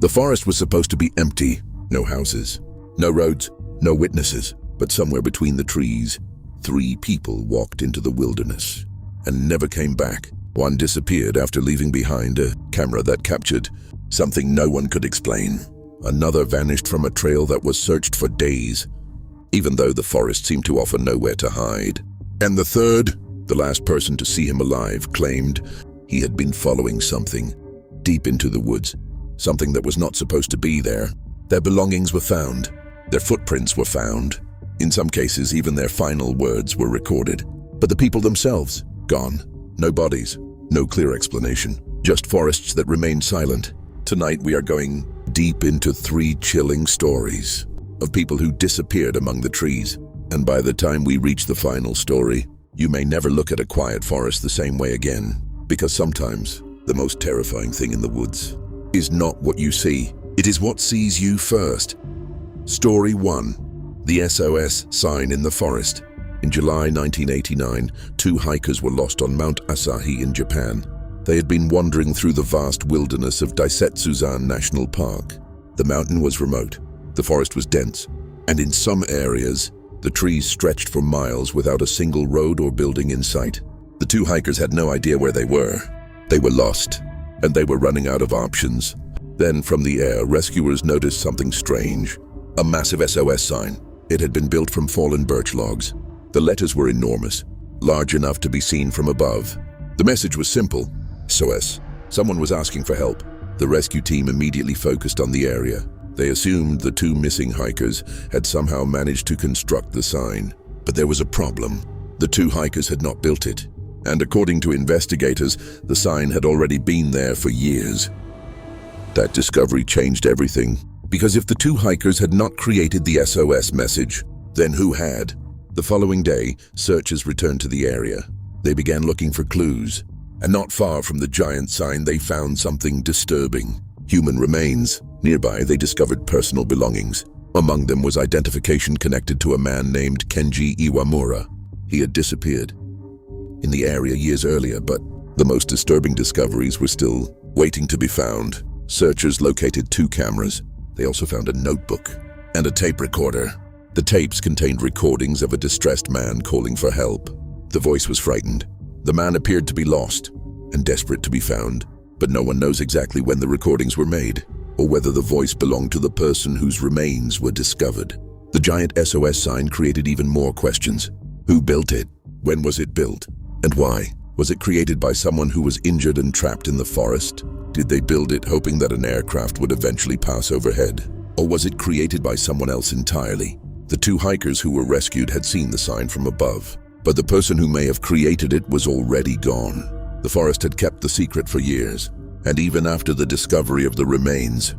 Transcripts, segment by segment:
The forest was supposed to be empty, no houses, no roads, no witnesses, but somewhere between the trees, 3 people walked into the wilderness and never came back. One disappeared after leaving behind a camera that captured something no one could explain. Another vanished from a trail that was searched for days, even though the forest seemed to offer nowhere to hide. And the third, the last person to see him alive, claimed he had been following something deep into the woods, something that was not supposed to be there. Their belongings were found. Their footprints were found. In some cases, even their final words were recorded. But the people themselves, gone. No bodies, no clear explanation, just forests that remained silent. Tonight we are going deep into 3 chilling stories of people who disappeared among the trees. And by the time we reach the final story, you may never look at a quiet forest the same way again, because sometimes the most terrifying thing in the woods is not what you see, it is what sees you first. Story 1. The SOS sign in the forest. In July 1989, 2 hikers were lost on Mount Asahi in Japan. They had been wandering through the vast wilderness of Daisetsuzan National Park. The mountain was remote, the forest was dense, and in some areas, the trees stretched for miles without a single road or building in sight. The 2 hikers had no idea where they were. They were lost, and they were running out of options. Then, from the air, rescuers noticed something strange. A massive SOS sign. It had been built from fallen birch logs. The letters were enormous, large enough to be seen from above. The message was simple: SOS. Someone was asking for help. The rescue team immediately focused on the area. They assumed the 2 missing hikers had somehow managed to construct the sign. But there was a problem. The 2 hikers had not built it. And according to investigators, the sign had already been there for years. That discovery changed everything, because if the 2 hikers had not created the SOS message, then who had? The following day, searchers returned to the area. They began looking for clues, and not far from the giant sign they found something disturbing: human remains. Nearby, they discovered personal belongings. Among them was identification connected to a man named Kenji Iwamura. He had disappeared in the area years earlier, but the most disturbing discoveries were still waiting to be found. Searchers located 2 cameras. They also found a notebook and a tape recorder. The tapes contained recordings of a distressed man calling for help. The voice was frightened. The man appeared to be lost and desperate to be found, but no one knows exactly when the recordings were made, or whether the voice belonged to the person whose remains were discovered. The giant SOS sign created even more questions. Who built it? When was it built? And why? Was it created by someone who was injured and trapped in the forest? Did they build it hoping that an aircraft would eventually pass overhead? Or was it created by someone else entirely? The 2 hikers who were rescued had seen the sign from above, but the person who may have created it was already gone. The forest had kept the secret for years, and even after the discovery of the remains,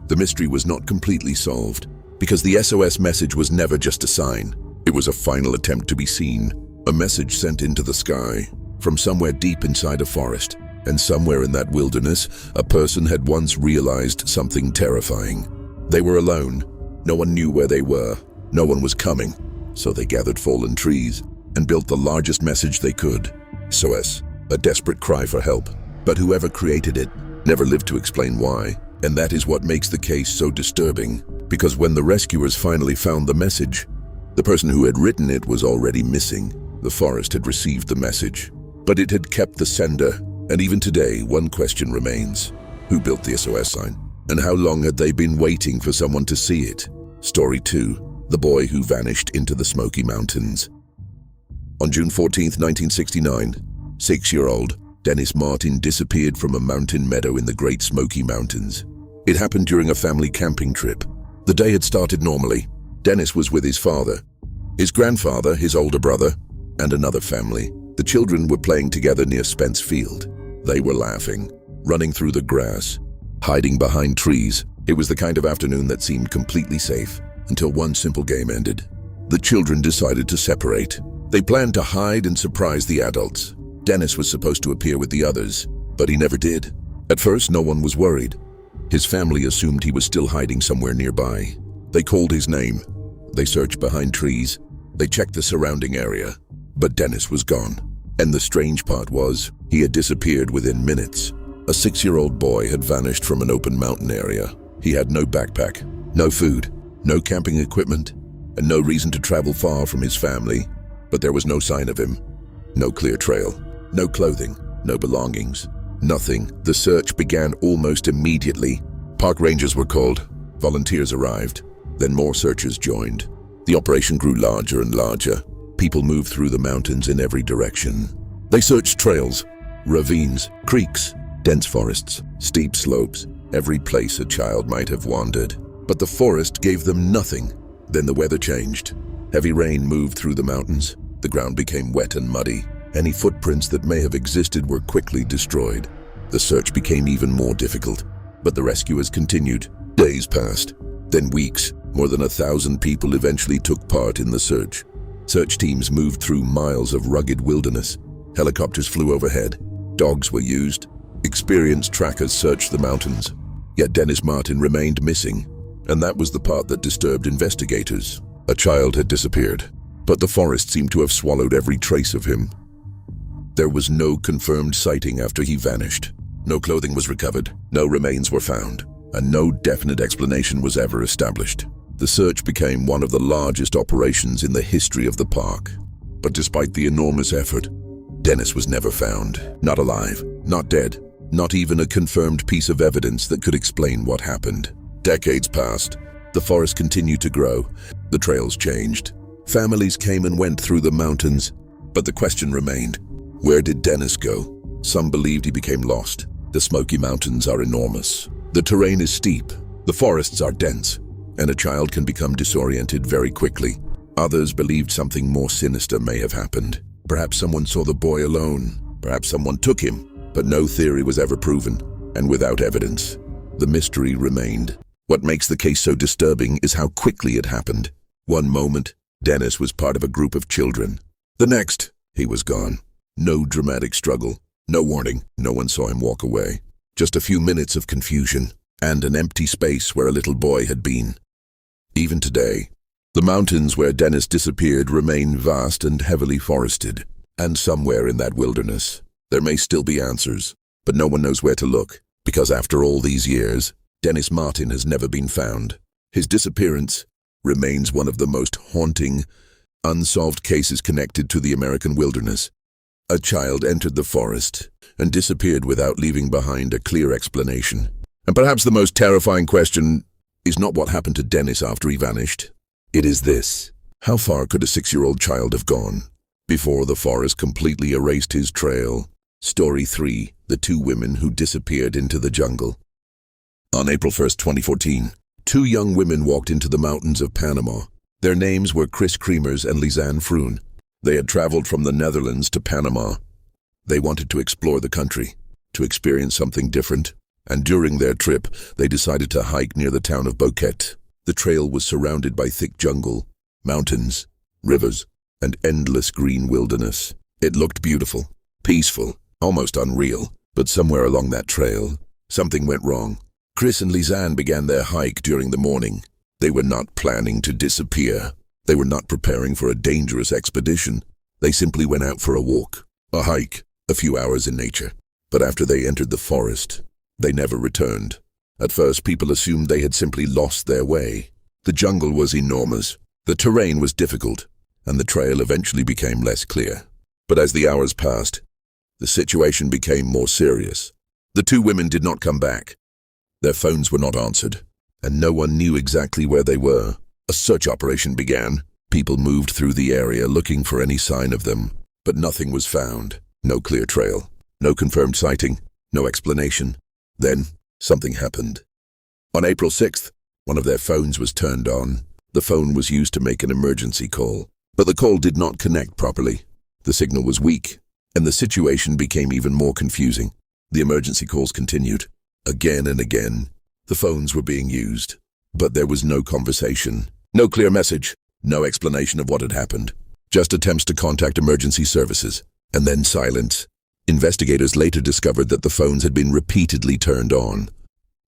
the mystery was not completely solved, because the SOS message was never just a sign. It was a final attempt to be seen, a message sent into the sky from somewhere deep inside a forest. And somewhere in that wilderness, a person had once realized something terrifying. They were alone. No one knew where they were. No one was coming. So they gathered fallen trees and built the largest message they could. SOS, a desperate cry for help. But whoever created it never lived to explain why. And that is what makes the case so disturbing. Because when the rescuers finally found the message, the person who had written it was already missing. The forest had received the message, but it had kept the sender. And even today, one question remains: who built the SOS sign? And how long had they been waiting for someone to see it? Story 2. The boy who vanished into the Smoky Mountains. On June 14, 1969, 6-year-old Dennis Martin disappeared from a mountain meadow in the Great Smoky Mountains. It happened during a family camping trip. The day had started normally. Dennis was with his father, his grandfather, his older brother, and another family. The children were playing together near Spence Field. They were laughing, running through the grass, hiding behind trees. It was the kind of afternoon that seemed completely safe, until one simple game ended. The children decided to separate. They planned to hide and surprise the adults. Dennis was supposed to appear with the others, but he never did. At first, no one was worried. His family assumed he was still hiding somewhere nearby. They called his name. They searched behind trees. They checked the surrounding area, but Dennis was gone. And the strange part was, he had disappeared within minutes. A 6-year-old boy had vanished from an open mountain area. He had no backpack, no food, no camping equipment, and no reason to travel far from his family. But there was no sign of him. No clear trail, no clothing, no belongings, nothing. The search began almost immediately. Park rangers were called, volunteers arrived, then more searchers joined. The operation grew larger and larger. People moved through the mountains in every direction. They searched trails, ravines, creeks, dense forests, steep slopes, every place a child might have wandered. But the forest gave them nothing. Then the weather changed. Heavy rain moved through the mountains. The ground became wet and muddy. Any footprints that may have existed were quickly destroyed. The search became even more difficult, but the rescuers continued. Days passed, then weeks. More than 1,000 people eventually took part in the search. Search teams moved through miles of rugged wilderness. Helicopters flew overhead. Dogs were used. Experienced trackers searched the mountains. Yet Dennis Martin remained missing, and that was the part that disturbed investigators. A child had disappeared, but the forest seemed to have swallowed every trace of him. There was no confirmed sighting after he vanished. No clothing was recovered, no remains were found, and no definite explanation was ever established. The search became one of the largest operations in the history of the park. But despite the enormous effort, Dennis was never found. Not alive, not dead, not even a confirmed piece of evidence that could explain what happened. Decades passed. The forest continued to grow. The trails changed. Families came and went through the mountains. But the question remained, where did Dennis go? Some believed he became lost. The Smoky Mountains are enormous. The terrain is steep. The forests are dense, and a child can become disoriented very quickly. Others believed something more sinister may have happened. Perhaps someone saw the boy alone. Perhaps someone took him. But no theory was ever proven, and without evidence, the mystery remained. What makes the case so disturbing is how quickly it happened. One moment, Dennis was part of a group of children. The next, he was gone. No dramatic struggle, no warning, no one saw him walk away. Just a few minutes of confusion, and an empty space where a little boy had been. Even today, the mountains where Dennis disappeared remain vast and heavily forested. And somewhere in that wilderness, there may still be answers, but no one knows where to look. Because after all these years, Dennis Martin has never been found. His disappearance remains one of the most haunting, unsolved cases connected to the American wilderness. A child entered the forest and disappeared without leaving behind a clear explanation. And perhaps the most terrifying question is not what happened to Dennis after he vanished. It is this: how far could a 6-year-old child have gone before the forest completely erased his trail? Story 3: The two women who disappeared into the jungle. On April 1st, 2014, 2 young women walked into the mountains of Panama. Their names were Chris Kremers and Lisanne Froon. They had traveled from the Netherlands to Panama. They wanted to explore the country, to experience something different, and during their trip, they decided to hike near the town of Boquete. The trail was surrounded by thick jungle, mountains, rivers, and endless green wilderness. It looked beautiful, peaceful, almost unreal, but somewhere along that trail, something went wrong. Chris and Lisanne began their hike during the morning. They were not planning to disappear. They were not preparing for a dangerous expedition. They simply went out for a walk, a hike, a few hours in nature. But after they entered the forest, they never returned. At first, people assumed they had simply lost their way. The jungle was enormous, the terrain was difficult, and the trail eventually became less clear. But as the hours passed, the situation became more serious. The 2 women did not come back. Their phones were not answered, and no one knew exactly where they were. A search operation began. People moved through the area looking for any sign of them, but nothing was found. No clear trail, no confirmed sighting, no explanation. Then, something happened. On April 6th, one of their phones was turned on. The phone was used to make an emergency call, but the call did not connect properly. The signal was weak, and the situation became even more confusing. The emergency calls continued. Again and again, the phones were being used, but there was no conversation, no clear message, no explanation of what had happened. Just attempts to contact emergency services, and then silence. Investigators later discovered that the phones had been repeatedly turned on,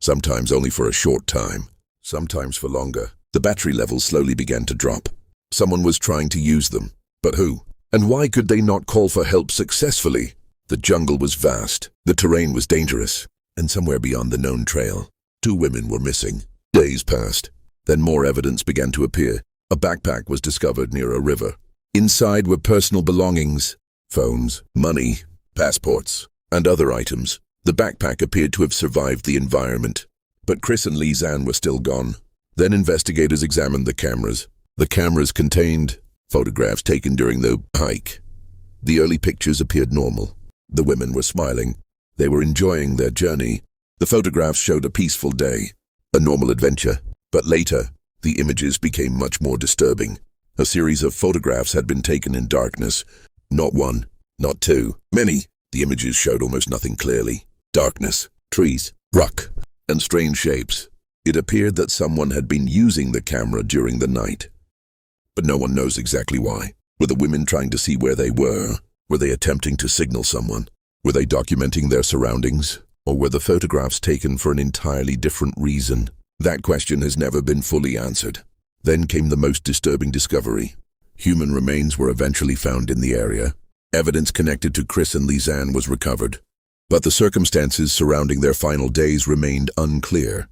sometimes only for a short time, sometimes for longer. The battery levels slowly began to drop. Someone was trying to use them, but who? And why could they not call for help successfully? The jungle was vast, the terrain was dangerous, and somewhere beyond the known trail, 2 women were missing. Days passed. Then more evidence began to appear. A backpack was discovered near a river. Inside were personal belongings, phones, money, passports, and other items. The backpack appeared to have survived the environment, but Chris and Lisanne were still gone. Then investigators examined the cameras. The cameras contained photographs taken during the hike. The early pictures appeared normal. The women were smiling. They were enjoying their journey. The photographs showed a peaceful day, a normal adventure. But later, the images became much more disturbing. A series of photographs had been taken in darkness. Not one, not two, many. The images showed almost nothing clearly. Darkness, trees, rock, and strange shapes. It appeared that someone had been using the camera during the night. But no one knows exactly why. Were the women trying to see where they were? Were they attempting to signal someone? Were they documenting their surroundings? Or were the photographs taken for an entirely different reason? That question has never been fully answered. Then came the most disturbing discovery. Human remains were eventually found in the area. Evidence connected to Chris and Lisanne was recovered. But the circumstances surrounding their final days remained unclear.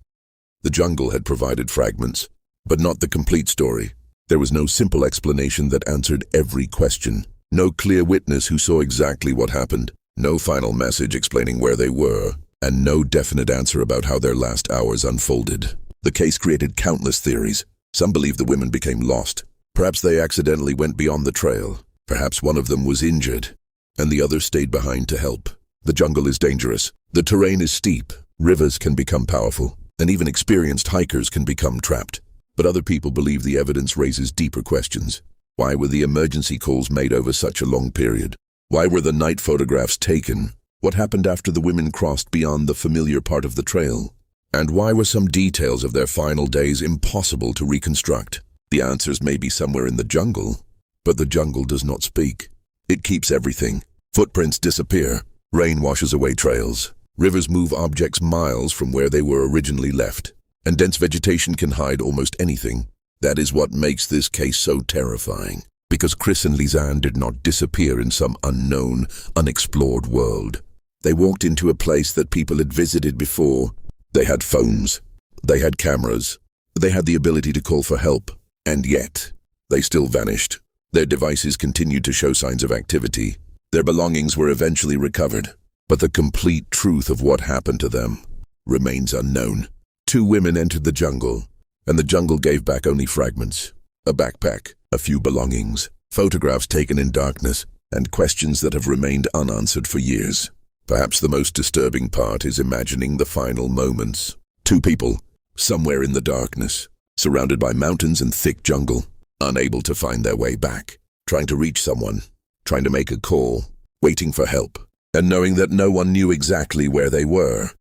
The jungle had provided fragments, but not the complete story. There was no simple explanation that answered every question. No clear witness who saw exactly what happened. No final message explaining where they were. And no definite answer about how their last hours unfolded. The case created countless theories. Some believe the women became lost. Perhaps they accidentally went beyond the trail. Perhaps one of them was injured, and the other stayed behind to help. The jungle is dangerous. The terrain is steep. Rivers can become powerful, and even experienced hikers can become trapped. But other people believe the evidence raises deeper questions. Why were the emergency calls made over such a long period? Why were the night photographs taken? What happened after the women crossed beyond the familiar part of the trail? And why were some details of their final days impossible to reconstruct? The answers may be somewhere in the jungle, but the jungle does not speak. It keeps everything. Footprints disappear. Rain washes away trails. Rivers move objects miles from where they were originally left. And dense vegetation can hide almost anything. That is what makes this case so terrifying. Because Chris and Lisanne did not disappear in some unknown, unexplored world. They walked into a place that people had visited before. They had phones. They had cameras. They had the ability to call for help. And yet, they still vanished. Their devices continued to show signs of activity. Their belongings were eventually recovered. But the complete truth of what happened to them remains unknown. 2 women entered the jungle, and the jungle gave back only fragments. A backpack, a few belongings, photographs taken in darkness, and questions that have remained unanswered for years. Perhaps the most disturbing part is imagining the final moments. 2 people, somewhere in the darkness, surrounded by mountains and thick jungle, unable to find their way back, trying to reach someone, trying to make a call, waiting for help, and knowing that no one knew exactly where they were.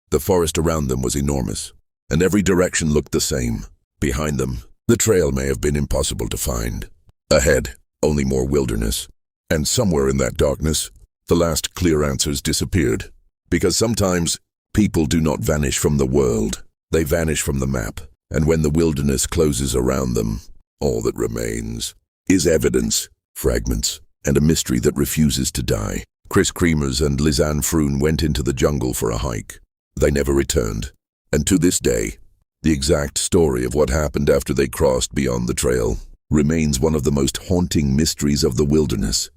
The forest around them was enormous, and every direction looked the same. Behind them, the trail may have been impossible to find. Ahead, only more wilderness. And somewhere in that darkness, the last clear answers disappeared. Because sometimes, people do not vanish from the world. They vanish from the map. And when the wilderness closes around them, all that remains is evidence, fragments, and a mystery that refuses to die. Chris Creemers and Lisanne Froon went into the jungle for a hike. They never returned. And to this day, the exact story of what happened after they crossed beyond the trail remains one of the most haunting mysteries of the wilderness.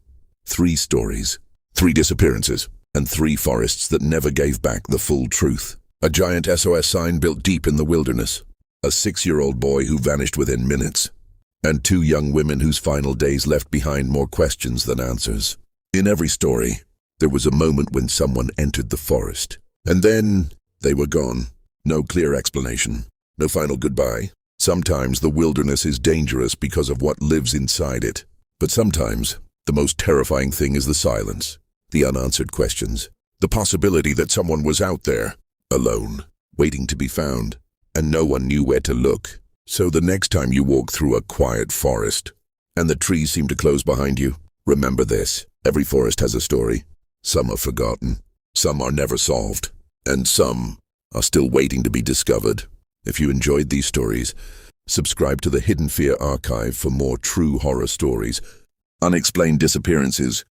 3 stories, 3 disappearances, and 3 forests that never gave back the full truth. A giant SOS sign built deep in the wilderness. A 6-year-old boy who vanished within minutes. And 2 young women whose final days left behind more questions than answers. In every story, there was a moment when someone entered the forest. And then they were gone. No clear explanation. No final goodbye. Sometimes the wilderness is dangerous because of what lives inside it. But sometimes, the most terrifying thing is the silence, the unanswered questions, the possibility that someone was out there, alone, waiting to be found, and no one knew where to look. So the next time you walk through a quiet forest, and the trees seem to close behind you, remember this: every forest has a story. Some are forgotten, some are never solved, and some are still waiting to be discovered. If you enjoyed these stories, subscribe to the Hidden Fear Archive for more true horror stories, unexplained disappearances,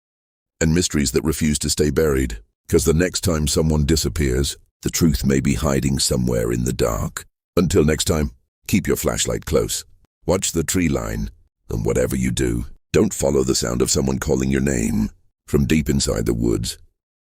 and mysteries that refuse to stay buried. Because the next time someone disappears, The truth may be hiding somewhere in the dark. Until next time, keep your flashlight close. Watch the tree line, and whatever you do, don't follow the sound of someone calling your name from deep inside the woods.